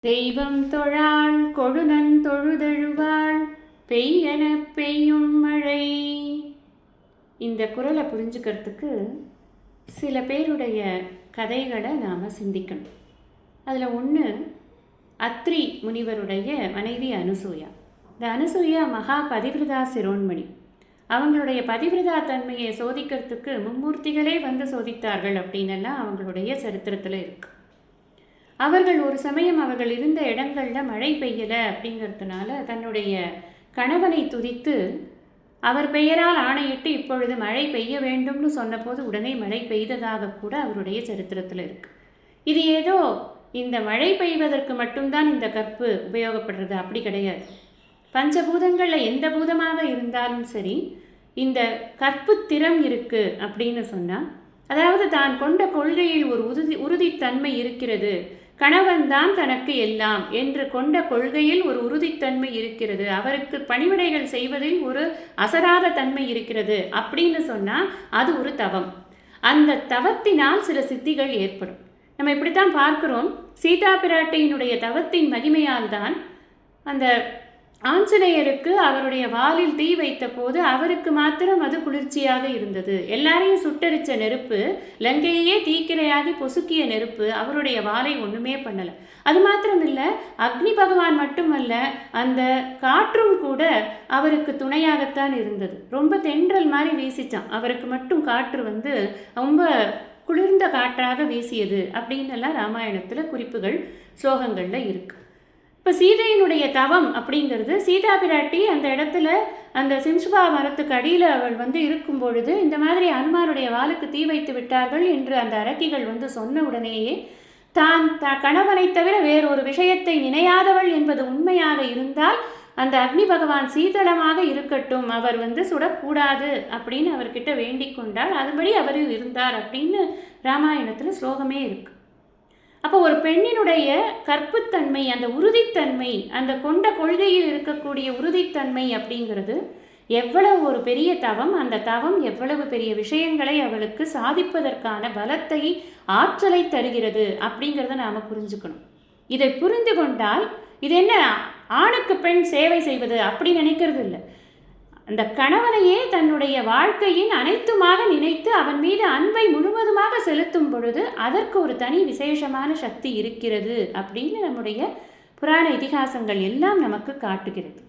தெய்வம் தொழாள் கொழுநன் தொழுதழுவாள் பெய்யென பெய்யும் மழை. இந்த குறளை புரிஞ்சுக்கிறதுக்கு சில பேருடைய கதைகளை நாம் சிந்திக்கணும். அதில் ஒன்று அத்ரி முனிவருடைய மனைவி அனுசூயா. இந்த அனுசூயா மகா பதிவிரதா சிரோன்மணி. அவங்களுடைய பதிவிரதா தன்மையை சோதிக்கிறதுக்கு மும்மூர்த்திகளே வந்து சோதித்தார்கள் அப்படின்னெல்லாம் அவங்களுடைய சரித்திரத்தில் இருக்கு. அவர்கள் ஒரு சமயம் அவர்கள் இருந்த இடங்களில் மழை பெய்யலை அப்படிங்கிறதுனால தன்னுடைய கணவனை துதித்து அவர் பெயரால் ஆணையிட்டு இப்பொழுது மழை பெய்ய வேண்டும்னு சொன்னபோது உடனே மழை பெய்ததாக கூட அவருடைய சரித்திரத்தில் இருக்கு. இது ஏதோ இந்த மழை பெய்வதற்கு மட்டும்தான் இந்த கற்பு உபயோகப்படுறது அப்படி கிடையாது. பஞ்சபூதங்களில் எந்த பூதமாக இருந்தாலும் சரி இந்த கற்பு திறம் இருக்கு அப்படின்னு சொன்னால், அதாவது தான் கொண்ட கொள்கையில் ஒரு உறுதித்தன்மை இருக்கிறது. கணவன் தான் தனக்கு எல்லாம் என்று கொண்ட கொள்கையில் ஒரு உறுதித்தன்மை இருக்கிறது. அவருக்கு பணிவிடைகள் செய்வதில் ஒரு அசராத தன்மை இருக்கிறது அப்படின்னு சொன்னால் அது ஒரு தவம். அந்த தவத்தினால் சில சித்திகள் ஏற்படும். நம்ம இப்படித்தான் பார்க்கிறோம். சீதா பிராட்டியினுடைய தவத்தின் மகிமையால் தான் அந்த ஆஞ்சநேயருக்கு அவருடைய வாலில் தீ வைத்த போது அவருக்கு மாத்திரம் அது குளிர்ச்சியாக இருந்தது. எல்லாரையும் சுட்டரிச்ச நெருப்பு, லங்கையே தீக்கிரையாகி பொசுக்கிய நெருப்பு அவருடைய வாலை ஒன்றுமே பண்ணலை. அது மாத்திரம் இல்லை, அக்னி பகவான் மட்டுமல்ல, அந்த காற்றும் கூட அவருக்கு துணையாகத்தான் இருந்தது. ரொம்ப தென்றல் மாதிரி வீசிச்சான். அவருக்கு மட்டும் காற்று ரொம்ப குளிர்ந்த காற்றாக வீசியது அப்படின்னு ராமாயணத்தில் குறிப்புகள் ஸ்லோகங்களில் இருக்கு. இப்போ சீதையினுடைய தவம் அப்படிங்கிறது, சீதா பிராட்டி அந்த இடத்துல அந்த சிம்சுபா மரத்துக்கு அடியில் அவள் இருக்கும் பொழுது இந்த மாதிரி அனுமாருடைய வாளுக்கு தீ வைத்து விட்டார்கள் என்று அந்த அரக்கிகள் சொன்ன உடனேயே தான் கணவனை தவிர வேறொரு விஷயத்தை நினையாதவள் என்பது உண்மையாக இருந்தால் அந்த அக்னி பகவான் சீதளமாக இருக்கட்டும், அவர் சுடக்கூடாது அப்படின்னு அவர்கிட்ட வேண்டிக் கொண்டால் அதுபடி அவர் இருந்தார் அப்படின்னு ராமாயணத்தில் ஸ்லோகமே இருக்கு. அப்போ ஒரு பெண்ணினுடைய கற்புத்தன்மை, அந்த உறுதித்தன்மை, அந்த கொண்ட கொள்கையில் இருக்கக்கூடிய உறுதித்தன்மை அப்படிங்கிறது எவ்வளவு ஒரு பெரிய தவம். அந்த தவம் எவ்வளவு பெரிய விஷயங்களை அவளுக்கு சாதிப்பதற்கான பலத்தை, ஆற்றலை தருகிறது அப்படிங்கிறத நாம் புரிஞ்சுக்கணும். இதை புரிந்து கொண்டால் இது என்ன ஆணுக்கு பெண் சேவை செய்வது அப்படி நினைக்கிறது இல்லை. அந்த கணவனையே தன்னுடைய வாழ்க்கையின் அனைத்துமாக நினைத்து அவன் மீது அன்பை முழுவதுமாக செலுத்தும் பொழுது அதற்கு ஒரு தனி விசேஷமான சக்தி இருக்கிறது அப்படின்னு நம்முடைய புராண இதிகாசங்கள் எல்லாம் நமக்கு காட்டுகிறது.